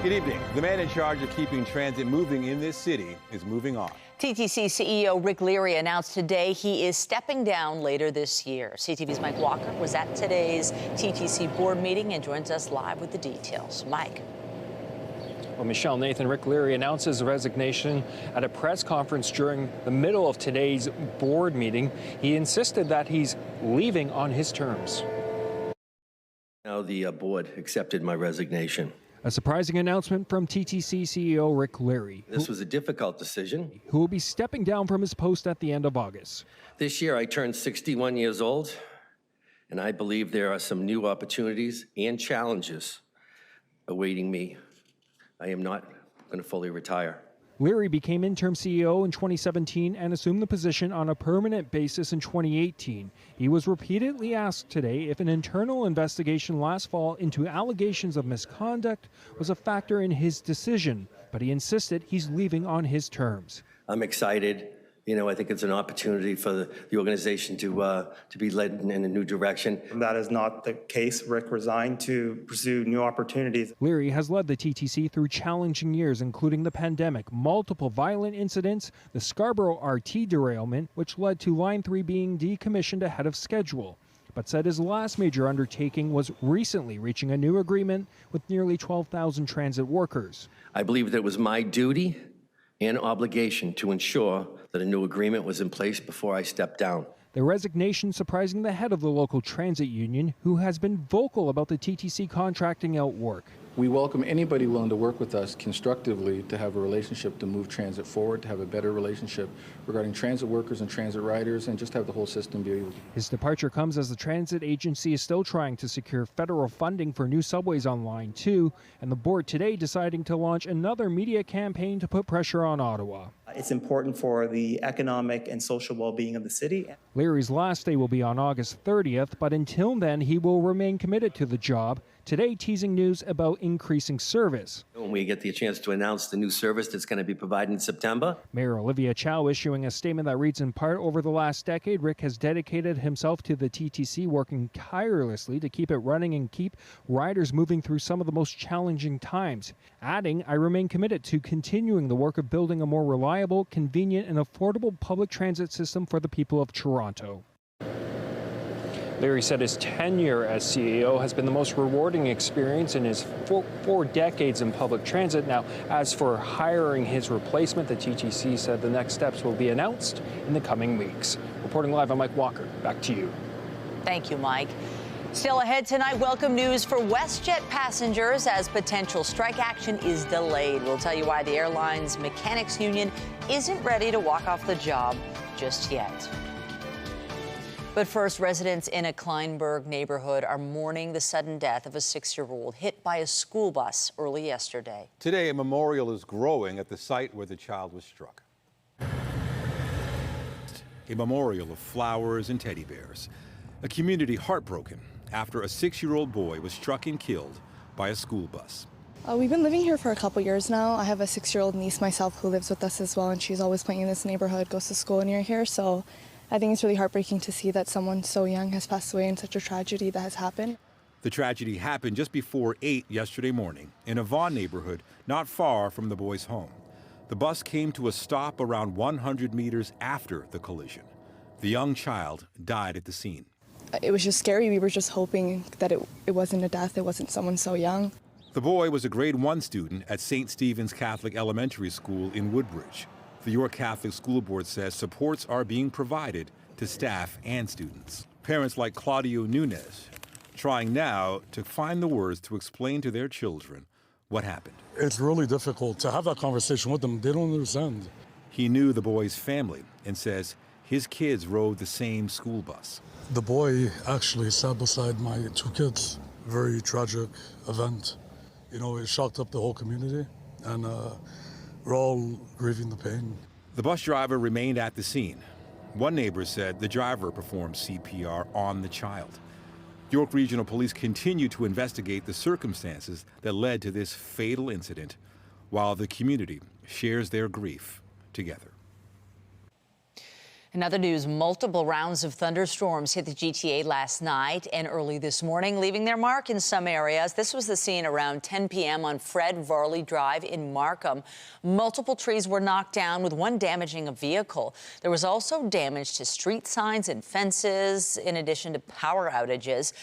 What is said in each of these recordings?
Good evening. The man in charge of keeping transit moving in this city is moving on. TTC CEO Rick Leary announced today he is stepping down later this year. CTV's Mike Walker was at today's TTC board meeting and joins us live with the details. Mike. Well, Michelle, Nathan, Rick Leary announces a resignation at a press conference during the middle of today's board meeting. He insisted that he's leaving on his terms. Now the board accepted my resignation. A surprising announcement from TTC CEO Rick Leary. This was a difficult decision. Who will be stepping down from his post at the end of August. This year I turned 61 years old, and I believe there are some new opportunities and challenges awaiting me. I am not going to fully retire. Leary became interim CEO in 2017 and assumed the position on a permanent basis in 2018. He was repeatedly asked today if an internal investigation last fall into allegations of misconduct was a factor in his decision, but he insisted he's leaving on his terms. I'm excited. You know, I think it's an opportunity for the organization to be led in a new direction. That is not the case. Rick resigned to pursue new opportunities. Leary has led the TTC through challenging years, including the pandemic, multiple violent incidents, the Scarborough RT derailment, which led to Line 3 being decommissioned ahead of schedule, but said his last major undertaking was recently reaching a new agreement with nearly 12,000 transit workers. I believe that it was my duty and obligation to ensure that a new agreement was in place before I stepped down. The resignation surprising the head of the local transit union, who has been vocal about the TTC contracting out work. We welcome anybody willing to work with us constructively to have a relationship to move transit forward, to have a better relationship regarding transit workers and transit riders, and just have the whole system be able to. His departure comes as the transit agency is still trying to secure federal funding for new subways on Line 2, and the board today deciding to launch another media campaign to put pressure on Ottawa. It's important for the economic and social well-being of the city. Leary's last day will be on August 30th, but until then he will remain committed to the job, today teasing news about increasing service. When we get the chance to announce the new service that's going to be provided in September. Mayor Olivia Chow issuing a statement that reads, in part, over the last decade, Rick has dedicated himself to the TTC, working tirelessly to keep it running and keep riders moving through some of the most challenging times. Adding, I remain committed to continuing the work of building a more reliable, convenient, and affordable public transit system for the people of Toronto. Leary said his tenure as CEO has been the most rewarding experience in his four decades in public transit. Now, as for hiring his replacement, the TTC said the next steps will be announced in the coming weeks. Reporting live, I'm Mike Walker. Back to you. Thank you, Mike. Still ahead tonight, welcome news for WestJet passengers as potential strike action is delayed. We'll tell you why the airline's mechanics union isn't ready to walk off the job just yet. But first, residents in a Kleinburg neighborhood are mourning the sudden death of a 6-year-old hit by a school bus early yesterday. Today, a memorial is growing at the site where the child was struck. A memorial of flowers and teddy bears. A community heartbroken after a 6-year-old boy was struck and killed by a school bus. We've been living here for a couple years now. I have a 6-year-old niece myself who lives with us as well, and she's always playing in this neighborhood, goes to school near here, so I think it's really heartbreaking to see that someone so young has passed away in such a tragedy that has happened. The tragedy happened just before 8 yesterday morning in a Vaughan neighborhood not far from the boy's home. The bus came to a stop around 100 meters after the collision. The young child died at the scene. It was just scary. We were just hoping that it wasn't a death, it wasn't someone so young. The boy was a grade 1 student at St. Stephen's Catholic Elementary School in Woodbridge. The York Catholic School Board says supports are being provided to staff and students. Parents like Claudio Nunez trying now to find the words to explain to their children what happened. It's really difficult to have that conversation with them. They don't understand. He knew the boy's family and says his kids rode the same school bus. The boy actually sat beside my 2 kids. Very tragic event. You know, it shocked up the whole community, and we're all grieving the pain. The bus driver remained at the scene. One neighbor said the driver performed CPR on the child. York Regional Police continue to investigate the circumstances that led to this fatal incident, while the community shares their grief together. In other news, multiple rounds of thunderstorms hit the GTA last night and early this morning, leaving their mark in some areas. This was the scene around 10 p.m. on Fred Varley Drive in Markham. Multiple trees were knocked down, with one damaging a vehicle. There was also damage to street signs and fences, in addition to power outages.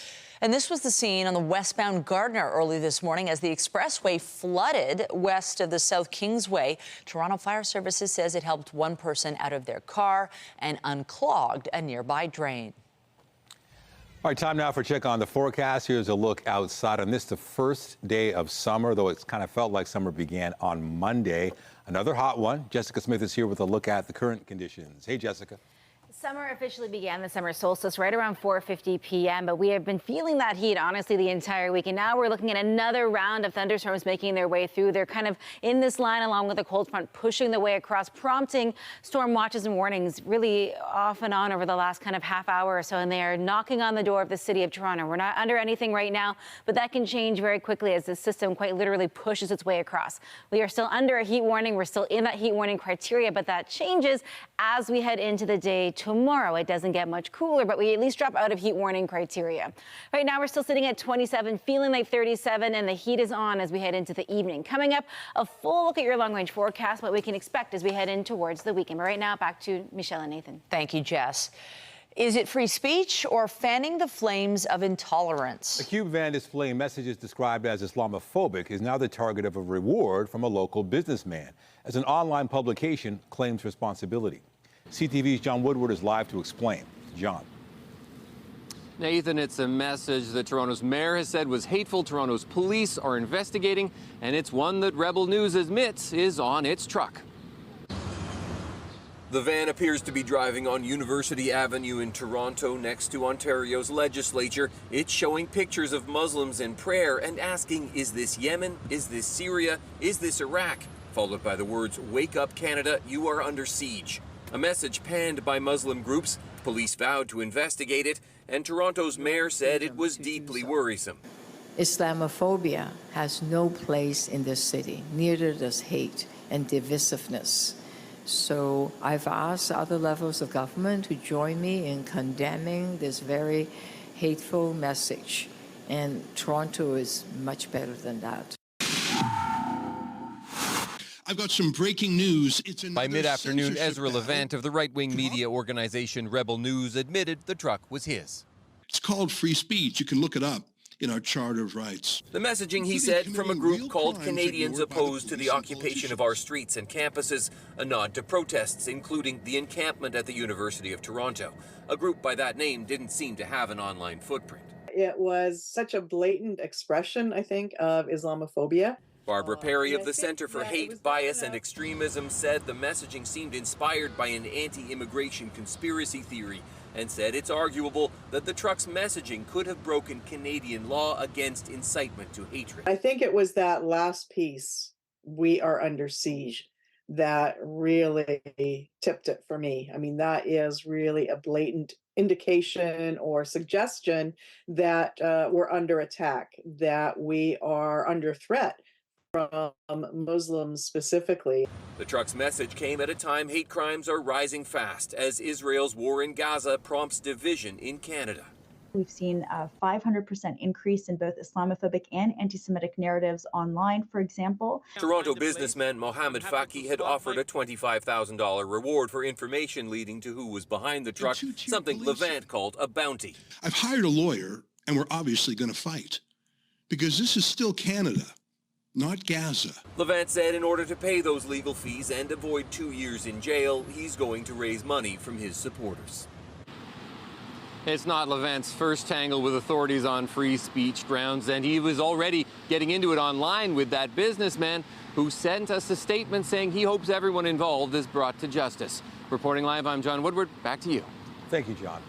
And this was the scene on the westbound Gardner early this morning as the expressway flooded west of the South Kingsway. Toronto Fire Services says it helped one person out of their car and unclogged a nearby drain. All right, time now for a check on the forecast. Here's a look outside on this, the first day of summer, though it's kind of felt like summer began on Monday. Another hot one. Jessica Smith is here with a look at the current conditions. Hey, Jessica. Summer officially began the summer solstice right around 4:50 p.m., but we have been feeling that heat, honestly, the entire week. And now we're looking at another round of thunderstorms making their way through. They're kind of in this line along with the cold front, pushing their way across, prompting storm watches and warnings really off and on over the last kind of half hour or so. And they are knocking on the door of the city of Toronto. We're not under anything right now, but that can change very quickly as the system quite literally pushes its way across. We are still under a heat warning. We're still in that heat warning criteria, but that changes as we head into the day tomorrow. It doesn't get much cooler, but we at least drop out of heat warning criteria. Right now, we're still sitting at 27, feeling like 37, and the heat is on as we head into the evening. Coming up, a full look at your long-range forecast, what we can expect as we head in towards the weekend. But right now, back to Michelle and Nathan. Thank you, Jess. Is it free speech or fanning the flames of intolerance? A cube van displaying messages described as Islamophobic is now the target of a reward from a local businessman, as an online publication claims responsibility. CTV's John Woodward is live to explain. John. Nathan, it's a message that Toronto's mayor has said was hateful. Toronto's police are investigating, and it's one that Rebel News admits is on its truck. The van appears to be driving on University Avenue in Toronto next to Ontario's legislature. It's showing pictures of Muslims in prayer and asking, is this Yemen? Is this Syria? Is this Iraq? Followed by the words, "Wake up Canada, you are under siege." A message panned by Muslim groups. Police vowed to investigate it, and Toronto's mayor said it was deeply worrisome. Islamophobia has no place in this city, neither does hate and divisiveness. So I've asked other levels of government to join me in condemning this very hateful message, and Toronto is much better than that. I've got some breaking news. By mid-afternoon, Ezra Levant of the right-wing media organization Rebel News admitted the truck was his. It's called free speech. You can look it up in our Charter of Rights. The messaging, he said, from a group called Canadians Opposed to the Occupation of Our Streets and Campuses, a nod to protests, including the encampment at the University of Toronto. A group by that name didn't seem to have an online footprint. It was such a blatant expression, I think, of Islamophobia. Barbara Perry of the Center for Hate, Bias and Extremism said the messaging seemed inspired by an anti-immigration conspiracy theory and said it's arguable that the truck's messaging could have broken Canadian law against incitement to hatred. I think it was that last piece, "We are under siege," that really tipped it for me. I mean, that is really a blatant indication or suggestion that we're under attack, that we are under threat from Muslims specifically. The truck's message came at a time hate crimes are rising fast as Israel's war in Gaza prompts division in Canada. We've seen a 500% increase in both Islamophobic and anti-Semitic narratives online, for example. Toronto businessman Mohammed Faki had offered a $25,000 reward for information leading to who was behind the truck, something Levant called a bounty. I've hired a lawyer, and we're obviously going to fight, because this is still Canada, not Gaza. Levant said in order to pay those legal fees and avoid 2 years in jail, he's going to raise money from his supporters. It's not Levant's first tangle with authorities on free speech grounds, and he was already getting into it online with that businessman who sent us a statement saying he hopes everyone involved is brought to justice. Reporting live, I'm John Woodward. Back to you. Thank you, John.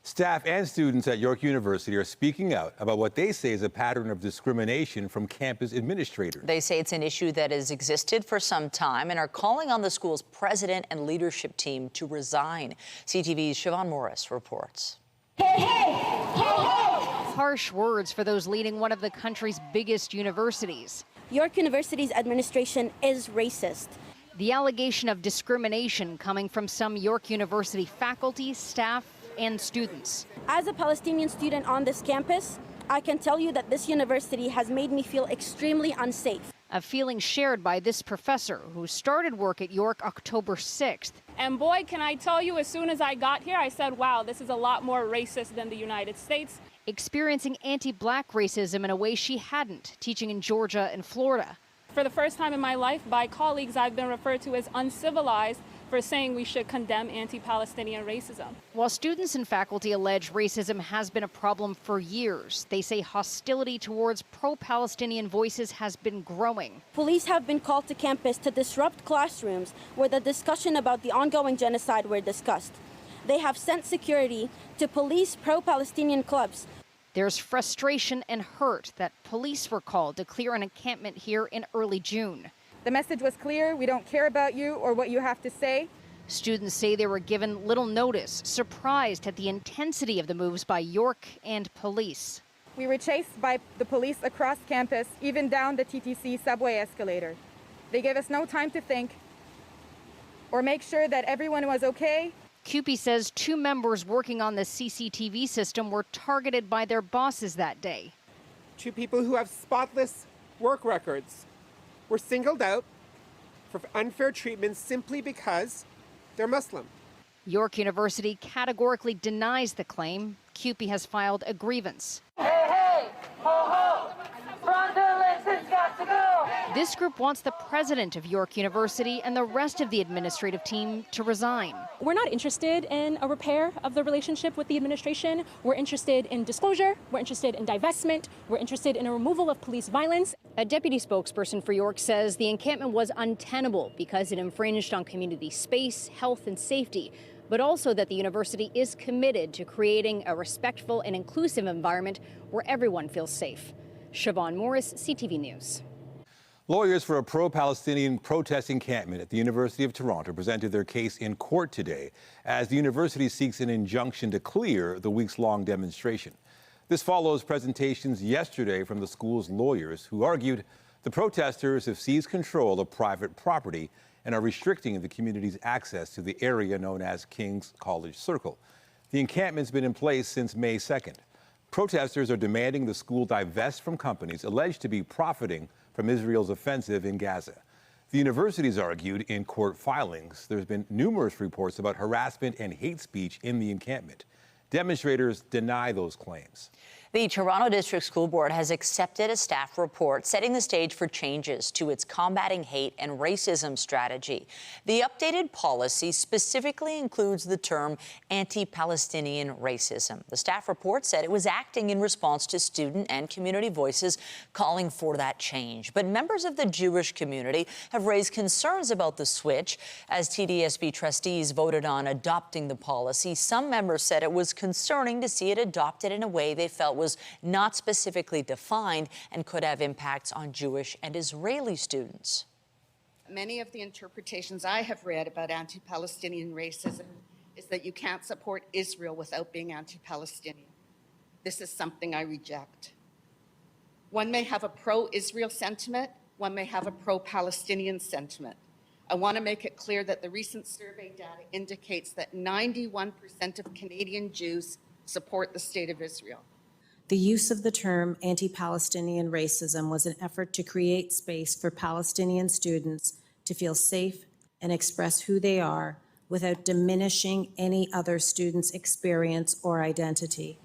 Staff and students at York University are speaking out about what they say is a pattern of discrimination from campus administrators. They say it's an issue that has existed for some time and are calling on the school's president and leadership team to resign. CTV's Siobhan Morris reports. Hey, hey, hey, hey. Harsh words for those leading one of the country's biggest universities. York University's administration is racist. The allegation of discrimination coming from some York University faculty, staff, and students. As a Palestinian student on this campus, I can tell you that this university has made me feel extremely unsafe. A feeling shared by this professor who started work at York October 6th. And boy, can I tell you, as soon as I got here, I said, wow, this is a lot more racist than the United States. Experiencing anti-black racism in a way she hadn't, teaching in Georgia and Florida. For the first time in my life, by colleagues, I've been referred to as uncivilized for saying we should condemn anti-Palestinian racism. While students and faculty allege racism has been a problem for years, they say hostility towards pro-Palestinian voices has been growing. Police have been called to campus to disrupt classrooms where the discussion about the ongoing genocide were discussed. They have sent security to police pro-Palestinian clubs. There's frustration and hurt that police were called to clear an encampment here in early June. The message was clear: we don't care about you or what you have to say. Students say they were given little notice, surprised at the intensity of the moves by York and police. We were chased by the police across campus, even down the TTC subway escalator. They gave us no time to think or make sure that everyone was okay. CUPE says 2 members working on the CCTV system were targeted by their bosses that day. 2 people who have spotless work records were singled out for unfair treatment simply because they're Muslim. York University categorically denies the claim. CUPE has filed a grievance. Hey, hey, ho, ho, fraudulence got to go. This group wants the president of York University and the rest of the administrative team to resign. We're not interested in a repair of the relationship with the administration. We're interested in disclosure. We're interested in divestment. We're interested in a removal of police violence. A deputy spokesperson for York says the encampment was untenable because it infringed on community space, health, and safety, but also that the university is committed to creating a respectful and inclusive environment where everyone feels safe. Siobhan Morris, CTV News. Lawyers for a pro-Palestinian protest encampment at the University of Toronto presented their case in court today as the university seeks an injunction to clear the weeks-long demonstration. This follows presentations yesterday from the school's lawyers who argued the protesters have seized control of private property and are restricting the community's access to the area known as King's College Circle. The encampment's been in place since May 2nd. Protesters are demanding the school divest from companies alleged to be profiting from Israel's offensive in Gaza. The university's argued in court filings there's been numerous reports about harassment and hate speech in the encampment. Demonstrators deny those claims. The Toronto District School Board has accepted a staff report setting the stage for changes to its combating hate and racism strategy. The updated policy specifically includes the term anti-Palestinian racism. The staff report said it was acting in response to student and community voices calling for that change. But members of the Jewish community have raised concerns about the switch. As TDSB trustees voted on adopting the policy, some members said it was concerning to see it adopted in a way they felt was not specifically defined and could have impacts on Jewish and Israeli students. Many of the interpretations I have read about anti-Palestinian racism is that you can't support Israel without being anti-Palestinian. This is something I reject. One may have a pro-Israel sentiment, one may have a pro-Palestinian sentiment. I want to make it clear that the recent survey data indicates that 91% of Canadian Jews support the State of Israel. The use of the term anti-Palestinian racism was an effort to create space for Palestinian students to feel safe and express who they are without diminishing any other student's experience or identity.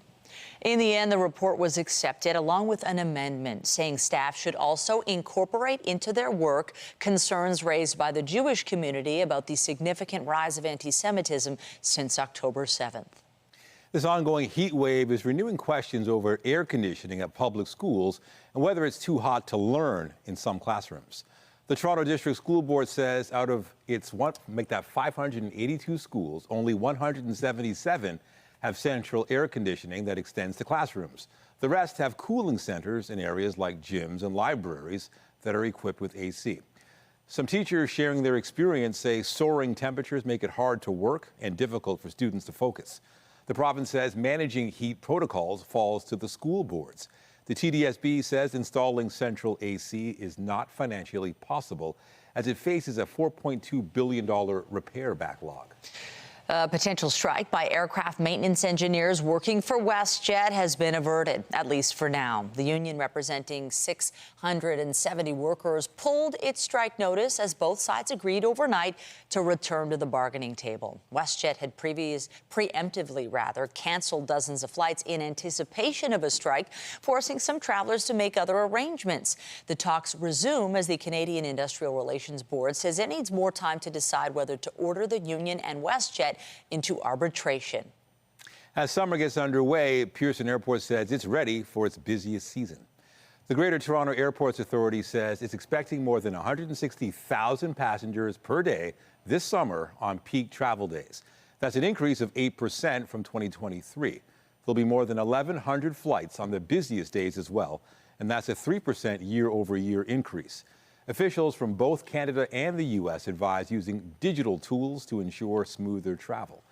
In the end, the report was accepted along with an amendment saying staff should also incorporate into their work concerns raised by the Jewish community about the significant rise of anti-Semitism since October 7th. This ongoing heat wave is renewing questions over air conditioning at public schools and whether it's too hot to learn in some classrooms. The Toronto District School Board says out of its 582 schools, only 177 have central air conditioning that extends to classrooms. The rest have cooling centers in areas like gyms and libraries that are equipped with AC. Some teachers sharing their experience say soaring temperatures make it hard to work and difficult for students to focus. The province says managing heat protocols falls to the school boards. The TDSB says installing central AC is not financially possible as it faces a $4.2 billion repair backlog. A potential strike by aircraft maintenance engineers working for WestJet has been averted, at least for now. The union, representing 670 workers, pulled its strike notice as both sides agreed overnight to return to the bargaining table. WestJet had preemptively canceled dozens of flights in anticipation of a strike, forcing some travelers to make other arrangements. The talks resume as the Canadian Industrial Relations Board says it needs more time to decide whether to order the union and WestJet into arbitration. As summer gets underway, Pearson Airport says it's ready for its busiest season. The Greater Toronto Airports Authority says it's expecting more than 160,000 passengers per day this summer on peak travel days. That's an increase of 8% from 2023. There'll be more than 1,100 flights on the busiest days as well, and that's a 3% year-over-year increase. Officials from both Canada and the U.S. advise using digital tools to ensure smoother travel.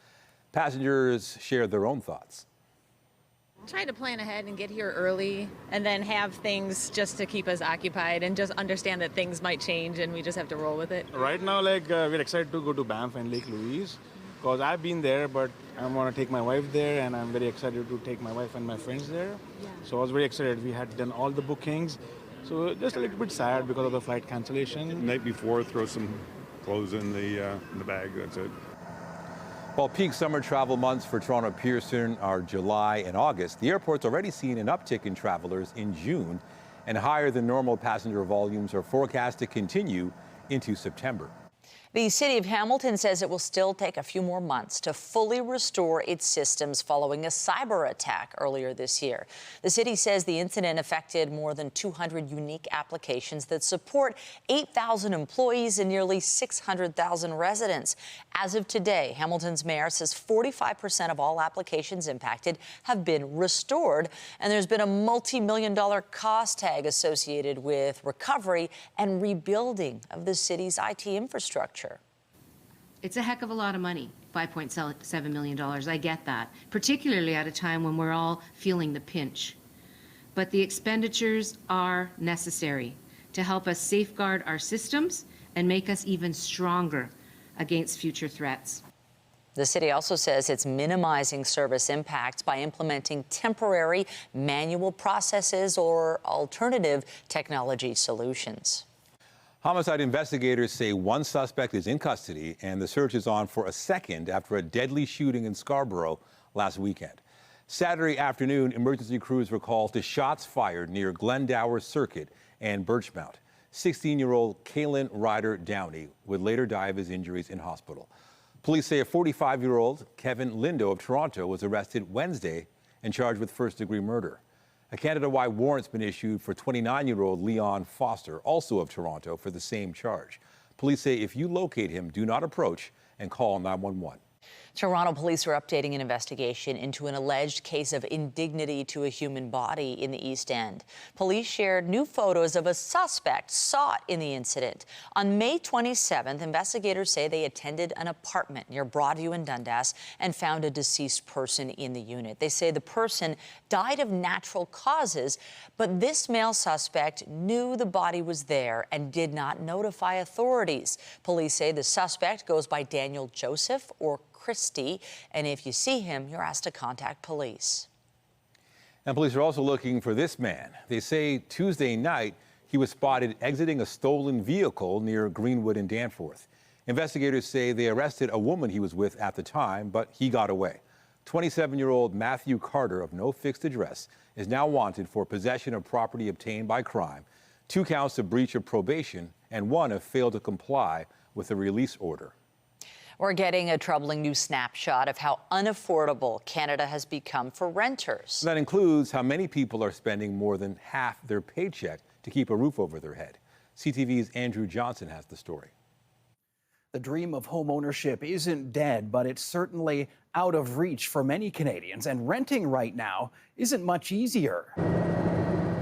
Passengers shared their own thoughts. Try to plan ahead and get here early and then have things just to keep us occupied and just understand that things might change and we just have to roll with it. Right now, we're excited to go to Banff and Lake Louise because I've been there, but I want to take my wife there and I'm very excited to take my wife and my friends there. Yeah. So I was very excited. We had done all the bookings. So just a little bit sad because of the flight cancellation. The night before, throw some clothes in the bag, that's it. While peak summer travel months for Toronto Pearson are July and August, the airport's already seen an uptick in travelers in June, and higher than normal passenger volumes are forecast to continue into September. The City of Hamilton says it will still take a few more months to fully restore its systems following a cyber attack earlier this year. The city says the incident affected more than 200 unique applications that support 8,000 employees and nearly 600,000 residents. As of today, Hamilton's mayor says 45% of all applications impacted have been restored, and there's been a multi-million-dollar cost tag associated with recovery and rebuilding of the city's IT infrastructure. It's a heck of a lot of money, $5.7 million. I get that, particularly at a time when we're all feeling the pinch. But the expenditures are necessary to help us safeguard our systems and make us even stronger against future threats. The city also says it's minimizing service impacts by implementing temporary manual processes or alternative technology solutions. Homicide investigators say one suspect is in custody and the search is on for a second after a deadly shooting in Scarborough last weekend. Saturday afternoon, emergency crews were called to shots fired near Glendower Circuit and Birchmount. 16-year-old Kaylin Ryder Downey would later die of his injuries in hospital. Police say a 45-year-old Kevin Lindo of Toronto was arrested Wednesday and charged with first-degree murder. A Canada-wide warrant's been issued for 29-year-old Leon Foster, also of Toronto, for the same charge. Police say if you locate him, do not approach and call 911. Toronto police are updating an investigation into an alleged case of indignity to a human body in the East End. Police shared new photos of a suspect sought in the incident. On May 27th, investigators say they attended an apartment near Broadview and Dundas and found a deceased person in the unit. They say the person died of natural causes, but this male suspect knew the body was there and did not notify authorities. Police say the suspect goes by Daniel Joseph or Christie, and if you see him, you're asked to contact police. And police are also looking for this man. They say Tuesday night he was spotted exiting a stolen vehicle near Greenwood and Danforth. Investigators say they arrested a woman he was with at the time, but he got away. 27-year-old Matthew Carter of no fixed address is now wanted for possession of property obtained by crime, 2 counts of breach of probation, and 1 of failed to comply with a release order. We're getting a troubling new snapshot of how unaffordable Canada has become for renters. That includes how many people are spending more than half their paycheck to keep a roof over their head. CTV's Andrew Johnson has the story. The dream of home ownership isn't dead, but it's certainly out of reach for many Canadians, and renting right now isn't much easier.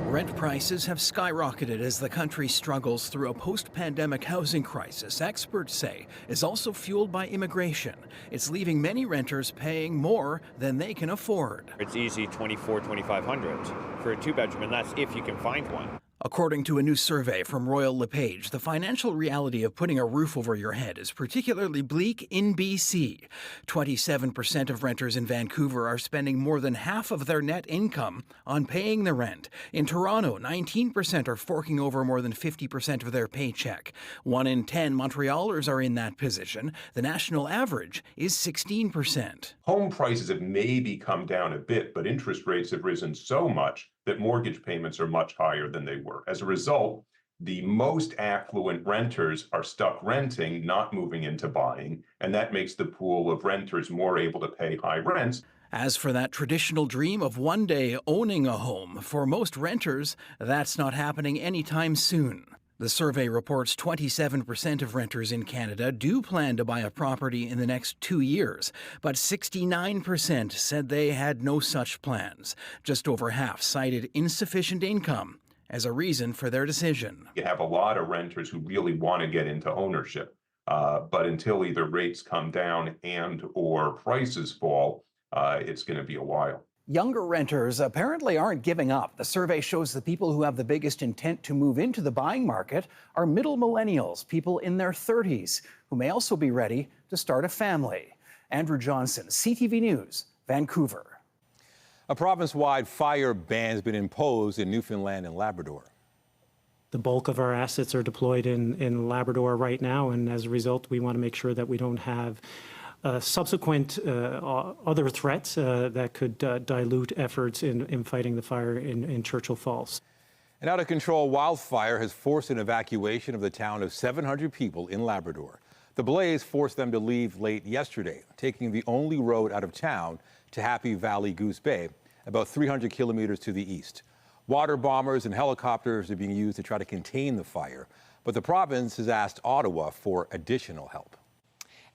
Rent prices have skyrocketed as the country struggles through a post-pandemic housing crisis experts say is also fueled by immigration. It's leaving many renters paying more than they can afford. It's easy $2,400, $2,500 for a 2-bedroom, and that's if you can find one. According to a new survey from Royal LePage, the financial reality of putting a roof over your head is particularly bleak in BC. 27% of renters in Vancouver are spending more than half of their net income on paying the rent. In Toronto, 19% are forking over more than 50% of their paycheck. 1 in 10 Montrealers are in that position. The national average is 16%. Home prices have maybe come down a bit, but interest rates have risen so much that mortgage payments are much higher than they were. As a result, the most affluent renters are stuck renting, not moving into buying, and that makes the pool of renters more able to pay high rents. As for that traditional dream of one day owning a home, for most renters, that's not happening anytime soon. The survey reports 27% of renters in Canada do plan to buy a property in the next 2 years, but 69% said they had no such plans. Just over half cited insufficient income as a reason for their decision. You have a lot of renters who really want to get into ownership, but until either rates come down and or prices fall, it's going to be a while. Younger renters apparently aren't giving up. The survey shows the people who have the biggest intent to move into the buying market are middle millennials, people in their 30s, who may also be ready to start a family. Andrew Johnson, CTV News, Vancouver. A province-wide fire ban has been imposed in Newfoundland and Labrador. The bulk of our assets are deployed in Labrador right now, and as a result, we want to make sure that we don't have subsequent other threats that could dilute efforts in fighting the fire in Churchill Falls. An out-of-control wildfire has forced an evacuation of the town of 700 people in Labrador. The blaze forced them to leave late yesterday, taking the only road out of town to Happy Valley Goose Bay, about 300 kilometers to the east. Water bombers and helicopters are being used to try to contain the fire, but the province has asked Ottawa for additional help.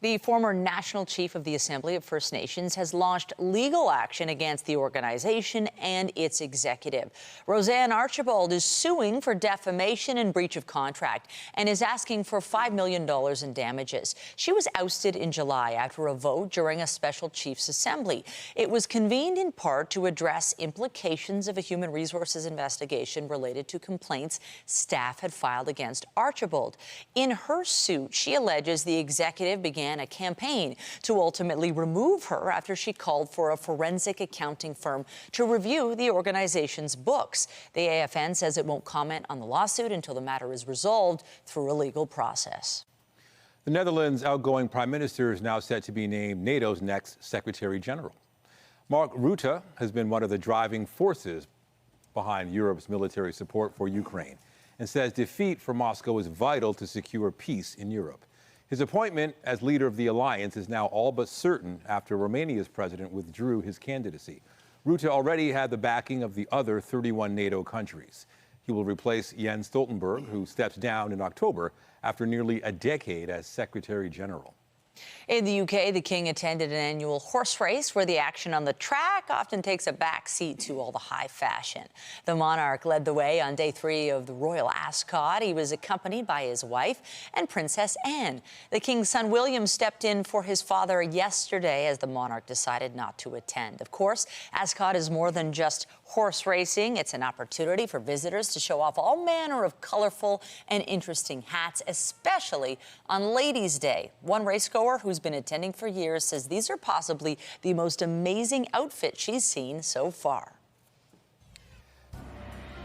The former National Chief of the Assembly of First Nations has launched legal action against the organization and its executive. Roseanne Archibald is suing for defamation and breach of contract and is asking for $5 million in damages. She was ousted in July after a vote during a special Chiefs Assembly. It was convened in part to address implications of a human resources investigation related to complaints staff had filed against Archibald. In her suit, she alleges the executive began a campaign to ultimately remove her after she called for a forensic accounting firm to review the organization's books. The AFN says it won't comment on the lawsuit until the matter is resolved through a legal process. The Netherlands' outgoing prime minister is now set to be named NATO's next Secretary General. Mark Rutte has been one of the driving forces behind Europe's military support for Ukraine and says defeat for Moscow is vital to secure peace in Europe. His appointment as leader of the alliance is now all but certain after Romania's president withdrew his candidacy. Rutte already had the backing of the other 31 NATO countries. He will replace Jens Stoltenberg, who stepped down in October after nearly a decade as Secretary General. In the UK, the King attended an annual horse race where the action on the track often takes a back seat to all the high fashion. The monarch led the way on day 3 of the Royal Ascot. He was accompanied by his wife and Princess Anne. The King's son William stepped in for his father yesterday as the monarch decided not to attend. Of course, Ascot is more than just horse racing. It's an opportunity for visitors to show off all manner of colorful and interesting hats, especially on Ladies' Day. One racegoer who's been attending for years says these are possibly the most amazing outfits she's seen so far.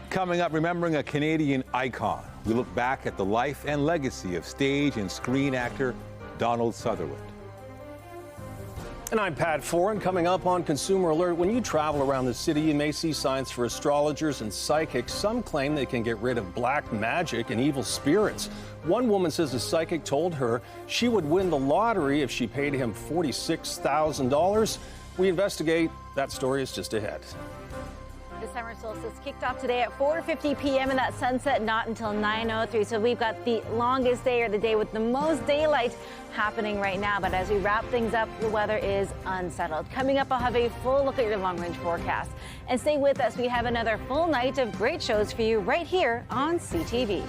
Coming up, remembering a Canadian icon. We look back at the life and legacy of stage and screen actor Donald Sutherland. And I'm Pat Foran. Coming up on Consumer Alert, when you travel around the city, you may see signs for astrologers and psychics. Some claim they can get rid of black magic and evil spirits. One woman says a psychic told her she would win the lottery if she paid him $46,000. We investigate. That story is just ahead. The summer solstice kicked off today at 4:50 p.m. and that sunset not until 9:03. So we've got the longest day, or the day with the most daylight, happening right now. But as we wrap things up, the weather is unsettled. Coming up, I'll have a full look at your long-range forecast. And stay with us. We have another full night of great shows for you right here on CTV.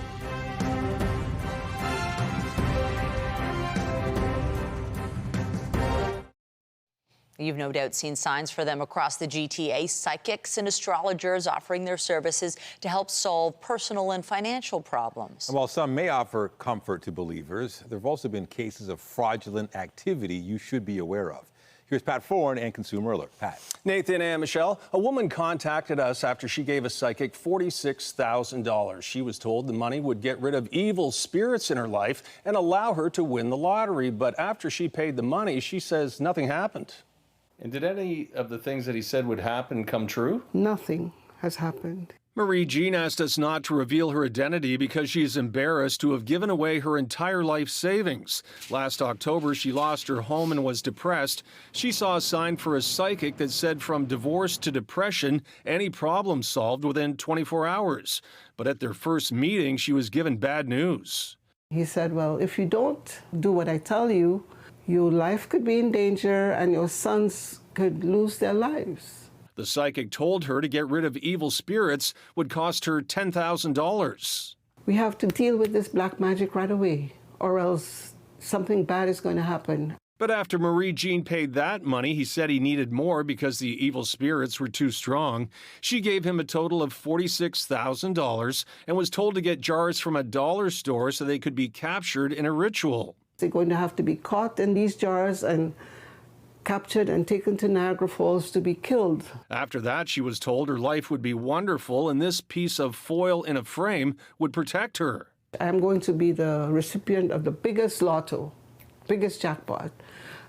You've no doubt seen signs for them across the GTA, psychics and astrologers offering their services to help solve personal and financial problems. And while some may offer comfort to believers, there have also been cases of fraudulent activity you should be aware of. Here's Pat Foran and Consumer Alert. Pat. Nathan and Michelle, a woman contacted us after she gave a psychic $46,000. She was told the money would get rid of evil spirits in her life and allow her to win the lottery. But after she paid the money, she says nothing happened. And did any of the things that he said would happen come true? Nothing has happened. Marie Jean asked us not to reveal her identity because she is embarrassed to have given away her entire life savings. Last October, she lost her home and was depressed. She saw a sign for a psychic that said from divorce to depression, any problem solved within 24 hours. But at their first meeting, she was given bad news. He said, well, if you don't do what I tell you, your life could be in danger and your sons could lose their lives. The psychic told her to get rid of evil spirits would cost her $10,000. We have to deal with this black magic right away, or else something bad is going to happen. But after Marie Jean paid that money, he said he needed more because the evil spirits were too strong. She gave him a total of $46,000 and was told to get jars from a dollar store so they could be captured in a ritual. They're going to have to be caught in these jars and captured and taken to Niagara Falls to be killed. After that, she was told her life would be wonderful and this piece of foil in a frame would protect her. I'm going to be the recipient of the biggest lotto, biggest jackpot.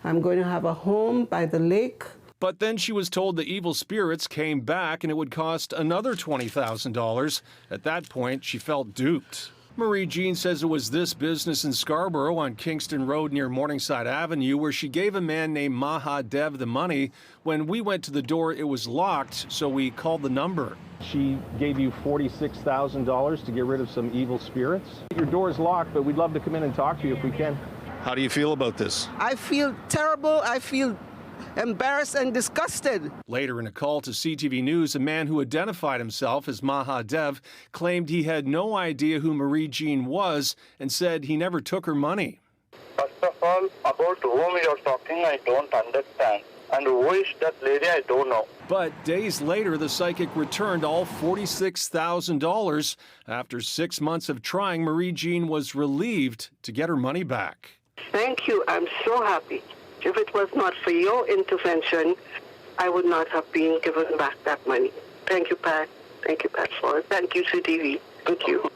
I'm going to have a home by the lake. But then she was told the evil spirits came back and it would cost another $20,000. At that point, she felt duped. Marie Jean says it was this business in Scarborough on Kingston Road near Morningside Avenue where she gave a man named Mahadev the money. When we went to the door, it was locked, so we called the number. She gave you $46,000 to get rid of some evil spirits. Your door is locked, but we'd love to come in and talk to you if we can. How do you feel about this? I feel terrible. I feel embarrassed and disgusted. Later in a call to CTV News, a man who identified himself as Mahadev claimed he had no idea who Marie Jean was and said he never took her money. First of all, about whom you're talking, I don't understand. And who is that lady, I don't know. But days later, the psychic returned all $46,000. After 6 months of trying, Marie Jean was relieved to get her money back. Thank you. I'm so happy. If it was not for your intervention, I would not have been given back that money. Thank you, Pat. Thank you, Pat Ford. Thank you, CTV. Thank you.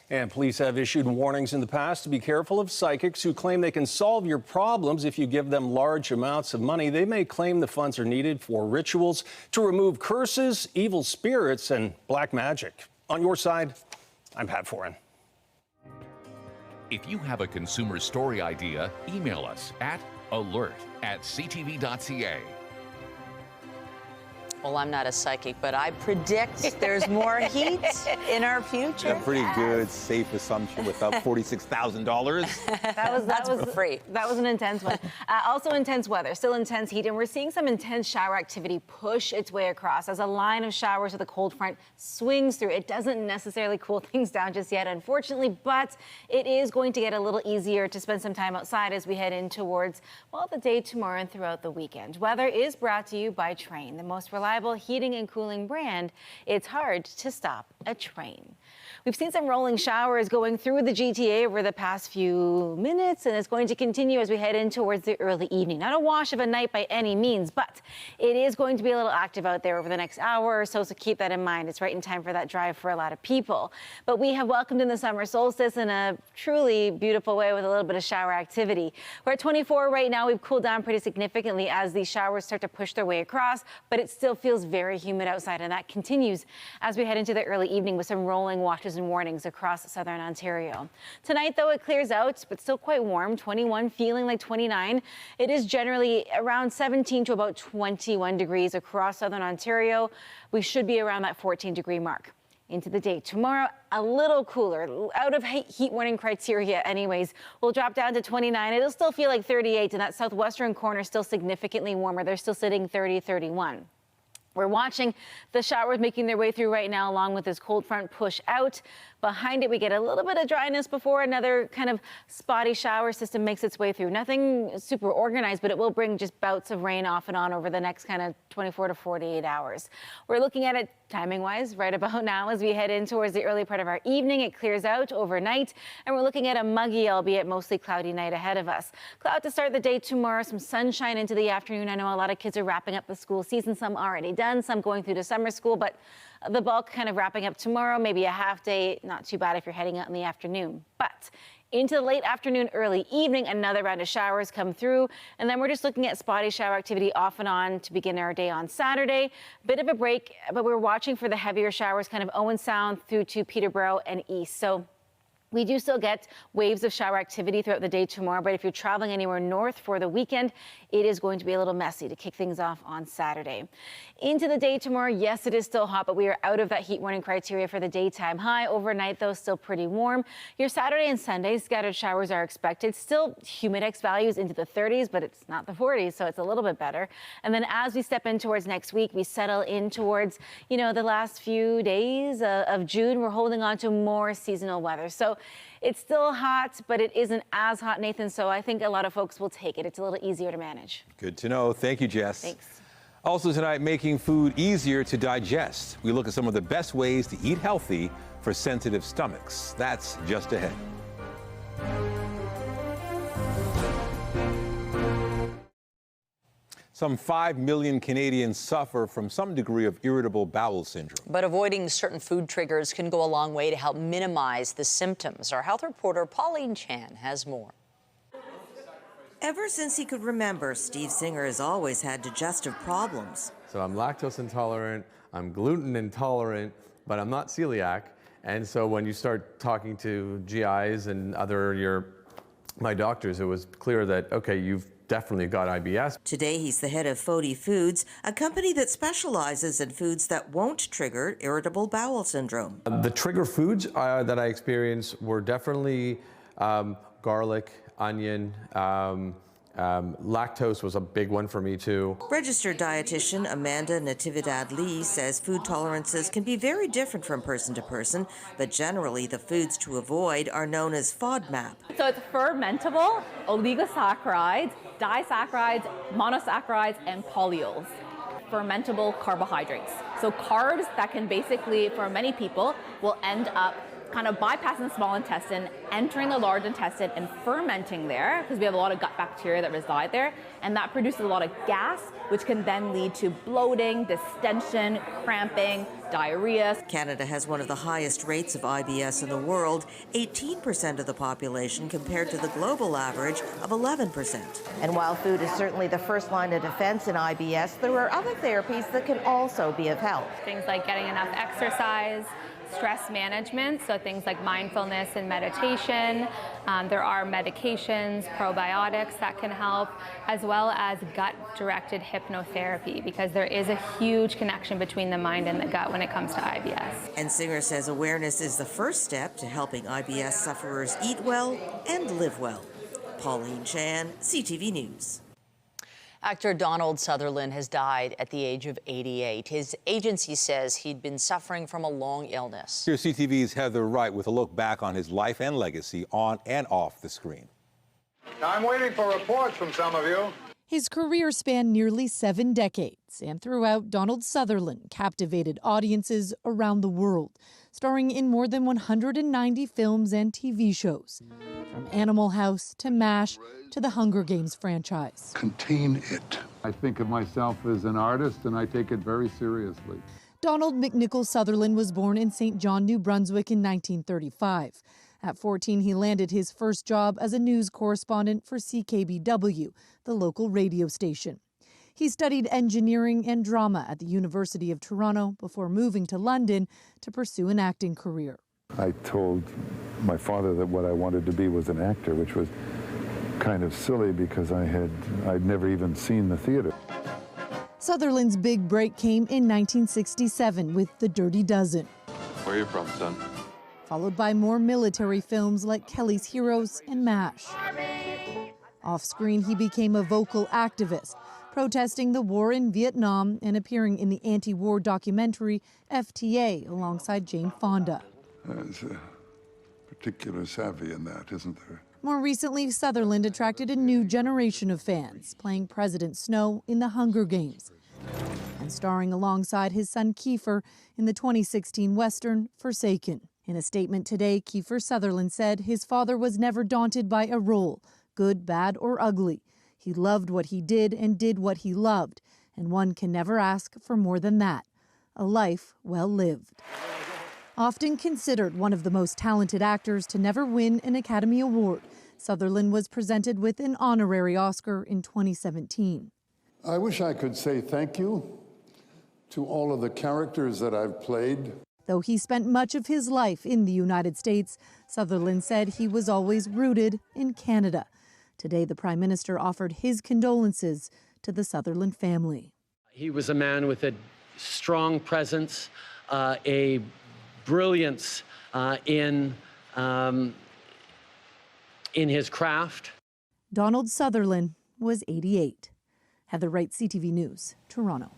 And police have issued warnings in the past to be careful of psychics who claim they can solve your problems if you give them large amounts of money. They may claim the funds are needed for rituals to remove curses, evil spirits, and black magic. On your side, I'm Pat Foran. If you have a consumer story idea, email us at alert@ctv.ca. Well, I'm not a psychic, but I predict there's more heat in our future. A pretty good, safe assumption without $46,000. That was free. That was an intense one. Also intense weather, still intense heat, and we're seeing some intense shower activity push its way across as a line of showers with a cold front swings through. It doesn't necessarily cool things down just yet, unfortunately, but it is going to get a little easier to spend some time outside as we head in towards, well, the day tomorrow and throughout the weekend. Weather is brought to you by Train, the most reliable heating and cooling brand. It's hard to stop a train. We've seen some rolling showers going through the GTA over the past few minutes, and it's going to continue as we head in towards the early evening. Not a wash of a night by any means, but it is going to be a little active out there over the next hour or so, so keep that in mind. It's right in time for that drive for a lot of people. But we have welcomed in the summer solstice in a truly beautiful way with a little bit of shower activity. We're at 24 right now. We've cooled down pretty significantly as these showers start to push their way across, but it still feels very humid outside, and that continues as we head into the early evening with some rolling watches and warnings across southern Ontario. Tonight, though, it clears out, but still quite warm, 21, feeling like 29. It is generally around 17 to about 21 degrees across southern Ontario. We should be around that 14-degree mark. Into the day tomorrow, a little cooler, out of heat warning criteria anyways. We'll drop down to 29. It'll still feel like 38, and that southwestern corner still significantly warmer. They're still sitting 30, 31. We're watching the showers making their way through right now along with this cold front push out. Behind it, we get a little bit of dryness before another kind of spotty shower system makes its way through. Nothing super organized, but it will bring just bouts of rain off and on over the next kind of 24 to 48 hours. We're looking at it timing-wise right about now as we head in towards the early part of our evening. It clears out overnight, and we're looking at a muggy, albeit mostly cloudy night ahead of us. Cloud to start the day tomorrow, some sunshine into the afternoon. I know a lot of kids are wrapping up the school season, some already done, some going through to summer school, but the bulk kind of wrapping up tomorrow, maybe a half day, not too bad if you're heading out in the afternoon. But into the late afternoon, early evening, another round of showers come through, and then we're just looking at spotty shower activity off and on to begin our day on Saturday. Bit of a break, but we're watching for the heavier showers kind of Owen Sound through to Peterborough and east. So we do still get waves of shower activity throughout the day tomorrow, but if you're traveling anywhere north for the weekend, it is going to be a little messy to kick things off on Saturday. Into the day tomorrow, yes, it is still hot, but we are out of that heat warning criteria for the daytime high. Overnight, though, still pretty warm. Your Saturday and Sunday, scattered showers are expected. Still humidex values into the 30s, but it's not the 40s, so it's a little bit better. And then as we step in towards next week, we settle in towards, the last few days of June. We're holding on to more seasonal weather. So it's still hot, but it isn't as hot, Nathan, so I think a lot of folks will take it. It's a little easier to manage. Good to know. Thank you, Jess. Thanks. Also tonight, making food easier to digest. We look at some of the best ways to eat healthy for sensitive stomachs. That's just ahead. Some 5 million Canadians suffer from some degree of irritable bowel syndrome. But avoiding certain food triggers can go a long way to help minimize the symptoms. Our health reporter Pauline Chan has more. Ever since he could remember, Steve Singer has always had digestive problems. So I'm lactose intolerant, I'm gluten intolerant, but I'm not celiac. And so when you start talking to GIs and my doctors, it was clear that, okay, you've definitely got IBS. Today, he's the head of Fody Foods, a company that specializes in foods that won't trigger irritable bowel syndrome. The trigger foods that I experienced were definitely garlic, onion, lactose was a big one for me too. Registered dietitian Amanda Natividad-Lee says food tolerances can be very different from person to person, but generally the foods to avoid are known as FODMAP. So it's fermentable, oligosaccharides, disaccharides, monosaccharides, and polyols. Fermentable carbohydrates. So carbs that can basically, for many people, will end up kind of bypassing the small intestine, entering the large intestine and fermenting there, because we have a lot of gut bacteria that reside there, and that produces a lot of gas, which can then lead to bloating, distension, cramping, diarrhea. Canada has one of the highest rates of IBS in the world, 18% of the population compared to the global average of 11%. And while food is certainly the first line of defense in IBS, there are other therapies that can also be of help. Things like getting enough exercise, stress management, so things like mindfulness and meditation. There are medications, probiotics that can help, as well as gut-directed hypnotherapy, because there is a huge connection between the mind and the gut when it comes to IBS. And Singer says awareness is the first step to helping IBS sufferers eat well and live well. Pauline Chan, CTV News. Actor Donald Sutherland has died at the age of 88. His agency says he'd been suffering from a long illness. Here's CTV's Heather Wright with a look back on his life and legacy on and off the screen. I'm waiting for reports from some of you. His career spanned nearly 7 decades, and throughout, Donald Sutherland captivated audiences around the world, starring in more than 190 films and TV shows, from Animal House to MASH to the Hunger Games franchise. Contain it. I think of myself as an artist, and I take it very seriously. Donald McNichol Sutherland was born in St. John, New Brunswick in 1935. At 14, he landed his first job as a news correspondent for CKBW, the local radio station. He studied engineering and drama at the University of Toronto before moving to London to pursue an acting career. I told my father that what I wanted to be was an actor, which was kind of silly because I'd never even seen the theater. Sutherland's big break came in 1967 with The Dirty Dozen. Where are you from, son? Followed by more military films like Kelly's Heroes and MASH. Off-screen, he became a vocal activist, protesting the war in Vietnam and appearing in the anti-war documentary FTA alongside Jane Fonda. There's a particular savvy in that, isn't there? More recently, Sutherland attracted a new generation of fans, playing President Snow in the Hunger Games and starring alongside his son Kiefer in the 2016 Western Forsaken. In a statement today, Kiefer Sutherland said his father was never daunted by a role, good, bad, or ugly. He loved what he did and did what he loved, and one can never ask for more than that. A life well lived. Often considered one of the most talented actors to never win an Academy Award, Sutherland was presented with an honorary Oscar in 2017. I wish I could say thank you to all of the characters that I've played. Though he spent much of his life in the United States, Sutherland said he was always rooted in Canada. Today, the Prime Minister offered his condolences to the Sutherland family. He was a man with a strong presence, a brilliance in his craft. Donald Sutherland was 88. Heather Wright, CTV News, Toronto.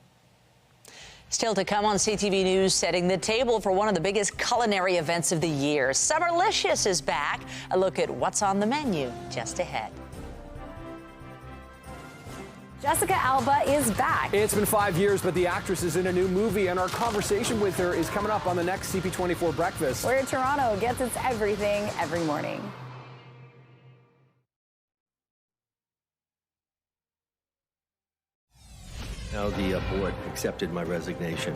Still to come on CTV News, setting the table for one of the biggest culinary events of the year. Summerlicious is back. A look at what's on the menu just ahead. Jessica Alba is back. It's been 5 years, but the actress is in a new movie, and our conversation with her is coming up on the next CP24 Breakfast. Where Toronto gets its everything every morning. Now the board accepted my resignation.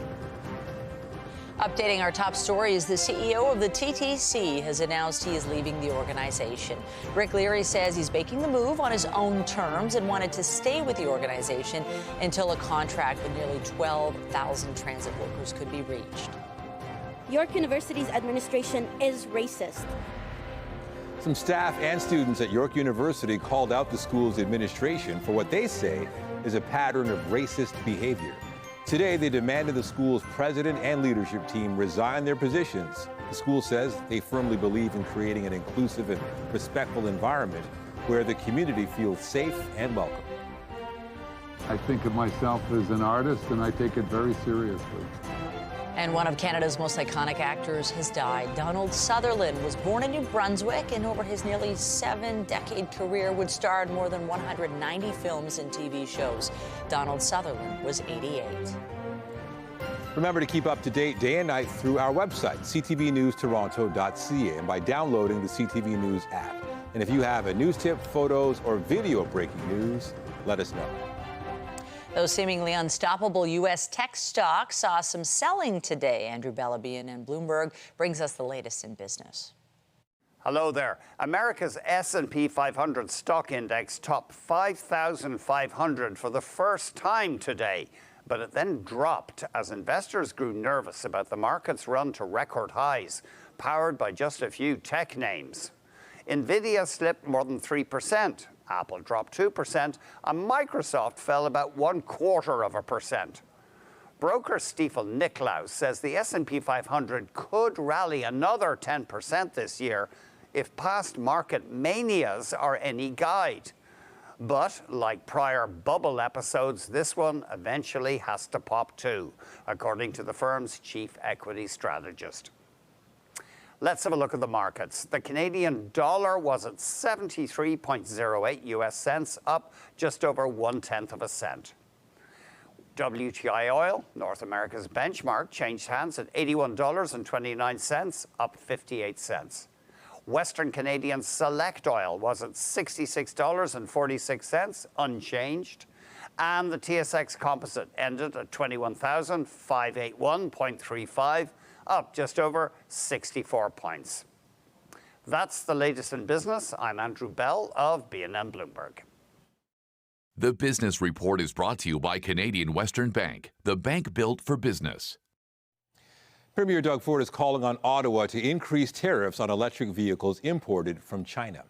Updating our top stories, the CEO of the TTC has announced he is leaving the organization. Rick Leary says he's making the move on his own terms and wanted to stay with the organization until a contract with nearly 12,000 transit workers could be reached. York University's administration is racist. Some staff and students at York University called out the school's administration for what they say is a pattern of racist behavior. Today, they demanded the school's president and leadership team resign their positions. The school says they firmly believe in creating an inclusive and respectful environment where the community feels safe and welcome. I think of myself as an artist, and I take it very seriously. And one of Canada's most iconic actors has died. Donald Sutherland was born in New Brunswick and over his nearly 7-decade career would star in more than 190 films and TV shows. Donald Sutherland was 88. Remember to keep up to date day and night through our website, ctvnewstoronto.ca, and by downloading the CTV News app. And if you have a news tip, photos, or video breaking news, let us know. Those seemingly unstoppable U.S. tech stocks saw some selling today. Andrew Balabian and Bloomberg brings us the latest in business. Hello there. America's S&P 500 stock index topped 5,500 for the first time today, but it then dropped as investors grew nervous about the market's run to record highs, powered by just a few tech names. Nvidia slipped more than 3%. Apple dropped 2%, and Microsoft fell about 0.25%. Broker Stifel Nicklaus says the S&P 500 could rally another 10% this year if past market manias are any guide. But like prior bubble episodes, this one eventually has to pop too, according to the firm's chief equity strategist. Let's have a look at the markets. The Canadian dollar was at 73.08 US cents, up just over 1/10 cent. WTI oil, North America's benchmark, changed hands at $81.29, up 58 cents. Western Canadian Select oil was at $66.46, unchanged. And the TSX Composite ended at 21,581.35, up just over 64 points. That's the latest in business. I'm Andrew Bell of B&M Bloomberg. The Business Report is brought to you by Canadian Western Bank, the bank built for business. Premier Doug Ford is calling on Ottawa to increase tariffs on electric vehicles imported from China.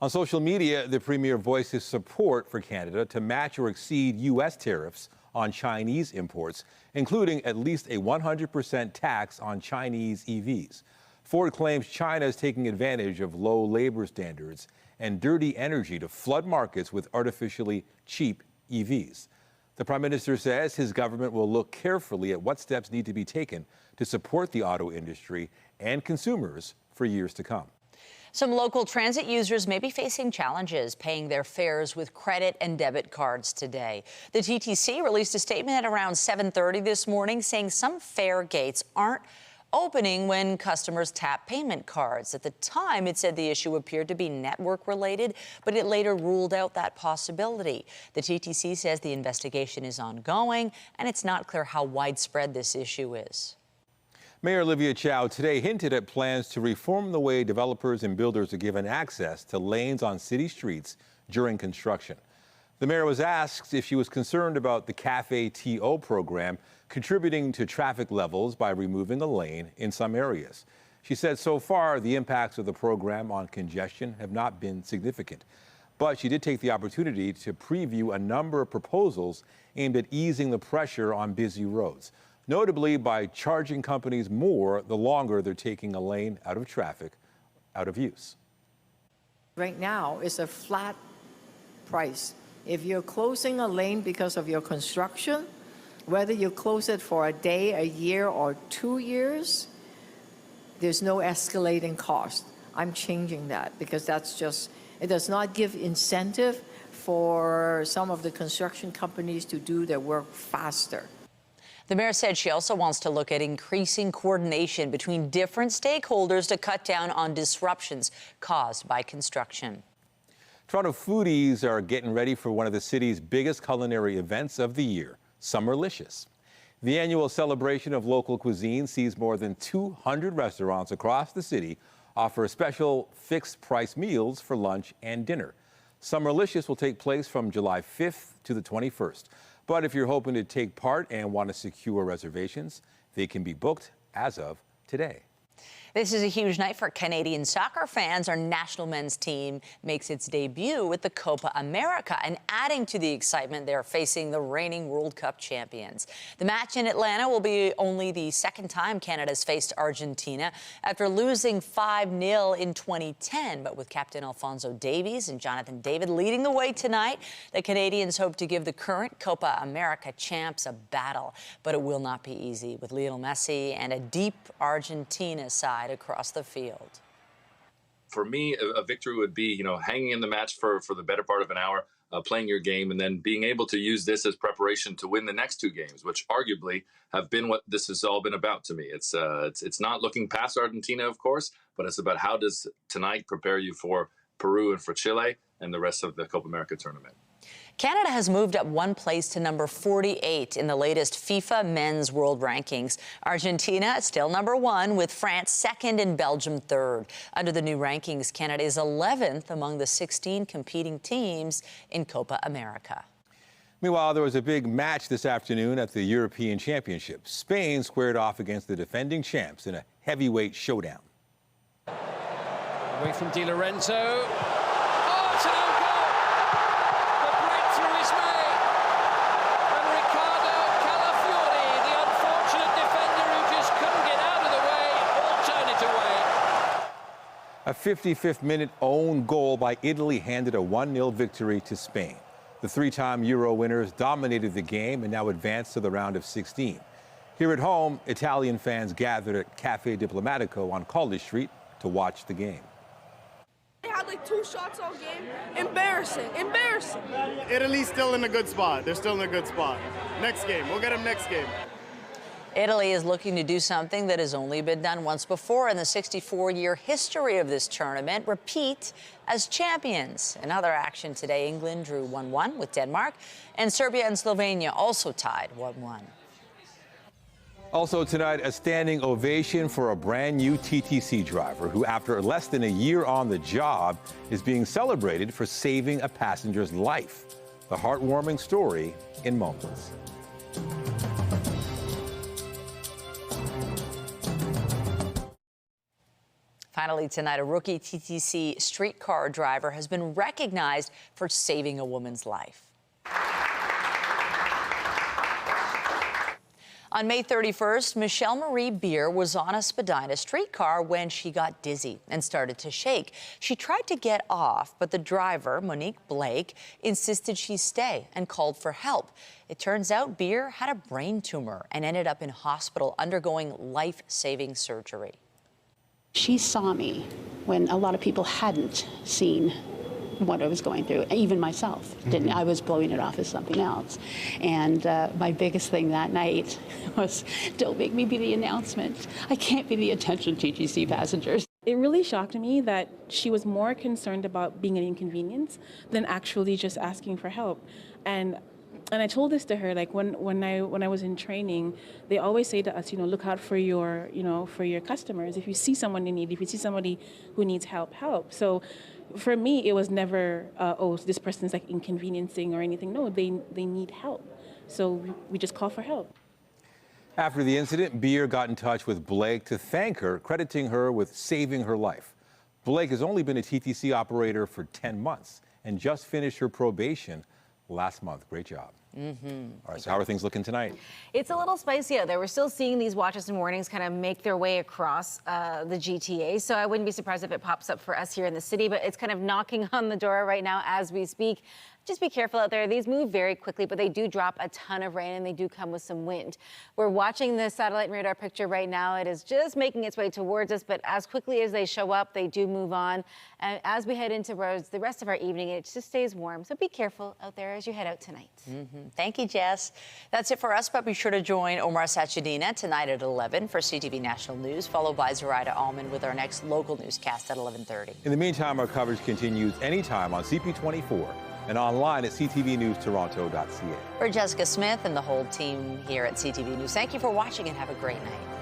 On social media, the Premier voiced his support for Canada to match or exceed U.S. tariffs on Chinese imports, including at least a 100% tax on Chinese EVs. Ford claims China is taking advantage of low labor standards and dirty energy to flood markets with artificially cheap EVs. The Prime Minister says his government will look carefully at what steps need to be taken to support the auto industry and consumers for years to come. Some local transit users may be facing challenges paying their fares with credit and debit cards today. The TTC released a statement at around 7:30 this morning saying some fare gates aren't opening when customers tap payment cards. At the time, it said the issue appeared to be network related, but it later ruled out that possibility. The TTC says the investigation is ongoing, and it's not clear how widespread this issue is. Mayor Olivia Chow today hinted at plans to reform the way developers and builders are given access to lanes on city streets during construction. The mayor was asked if she was concerned about the Cafe TO program contributing to traffic levels by removing a lane in some areas. She said so far the impacts of the program on congestion have not been significant. But she did take the opportunity to preview a number of proposals aimed at easing the pressure on busy roads, notably by charging companies more the longer they're taking a lane out of traffic, out of use. Right now, it's a flat price. If you're closing a lane because of your construction, whether you close it for a day, a year, or 2 years, there's no escalating cost. I'm changing that because that's just, it does not give incentive for some of the construction companies to do their work faster. The mayor said she also wants to look at increasing coordination between different stakeholders to cut down on disruptions caused by construction. Toronto foodies are getting ready for one of the city's biggest culinary events of the year, Summerlicious. The annual celebration of local cuisine sees more than 200 restaurants across the city offer special fixed-price meals for lunch and dinner. Summerlicious will take place from July 5th to the 21st. But if you're hoping to take part and want to secure reservations, they can be booked as of today. This is a huge night for Canadian soccer fans. Our national men's team makes its debut with the Copa America, and adding to the excitement, they're facing the reigning World Cup champions. The match in Atlanta will be only the second time Canada's faced Argentina after losing 5-0 in 2010. But with Captain Alphonso Davies and Jonathan David leading the way tonight, the Canadians hope to give the current Copa America champs a battle. But it will not be easy with Lionel Messi and a deep Argentina side across the field. For me, a victory would be, hanging in the match for the better part of an hour, playing your game, and then being able to use this as preparation to win the next two games, which arguably have been what this has all been about to me. It's not looking past Argentina, of course, but it's about how does tonight prepare you for Peru and for Chile and the rest of the Copa America tournament. Canada has moved up one place to number 48 in the latest FIFA Men's World Rankings. Argentina still number 1, with France second and Belgium third. Under the new rankings, Canada is 11th among the 16 competing teams in Copa America. Meanwhile, there was a big match this afternoon at the European Championship. Spain squared off against the defending champs in a heavyweight showdown. Away from Di Lorenzo. Oh, it's an own goal! Through his mate, and Ricardo Calafiori, the unfortunate defender who just couldn't get out of the way, all turn it away. A 55th minute own goal by Italy handed a 1-0 victory to Spain. The three-time Euro winners dominated the game and now advanced to the round of 16. Here at home, Italian fans gathered at Cafe Diplomatico on College Street to watch the game. They had like 2 shots all game. Embarrassing. Italy's still in a good spot. They're still in a good spot. Next game. We'll get them next game. Italy is looking to do something that has only been done once before in the 64-year history of this tournament: repeat as champions. In other action today, England drew 1-1 with Denmark, and Serbia and Slovenia also tied 1-1. Also tonight, a standing ovation for a brand new TTC driver who, after less than a year on the job, is being celebrated for saving a passenger's life. The heartwarming story in moments. Finally tonight, a rookie TTC streetcar driver has been recognized for saving a woman's life. On May 31st, Michelle Marie Beer was on a Spadina streetcar when she got dizzy and started to shake. She tried to get off, but the driver, Monique Blake, insisted she stay and called for help. It turns out Beer had a brain tumor and ended up in hospital undergoing life-saving surgery. She saw me when a lot of people hadn't seen what I was going through. Even myself didn't. I was blowing it off as something else. And my biggest thing that night was, don't make me be the announcement. I can't be the attention TTC passengers. It really shocked me that she was more concerned about being an inconvenience than actually just asking for help. And I told this to her, like when I was in training, they always say to us, look out for your, for your customers. If you see someone in need, if you see somebody who needs help, help. So for me, it was never, oh, this person's like inconveniencing or anything. No, they need help. So we just call for help. After the incident, Beer got in touch with Blake to thank her, crediting her with saving her life. Blake has only been a TTC operator for 10 months and just finished her probation last month. Great job. All right, so how are things looking tonight? It's a little spicy out there. We're still seeing these watches and warnings kind of make their way across the GTA. So I wouldn't be surprised if it pops up for us here in the city, but it's kind of knocking on the door right now as we speak. Just be careful out there. These move very quickly, but they do drop a ton of rain and they do come with some wind. We're watching the satellite and radar picture right now. It is just making its way towards us, but as quickly as they show up, they do move on. And as we head into the rest of our evening, it just stays warm. So be careful out there as you head out tonight. Thank you, Jess. That's it for us, but be sure to join Omar Sachedina tonight at 11 for CTV National News, followed by Zoraida Allman with our next local newscast at 11:30. In the meantime, our coverage continues anytime on CP24 and online at ctvnewstoronto.ca. For Jessica Smith and the whole team here at CTV News, thank you for watching and have a great night.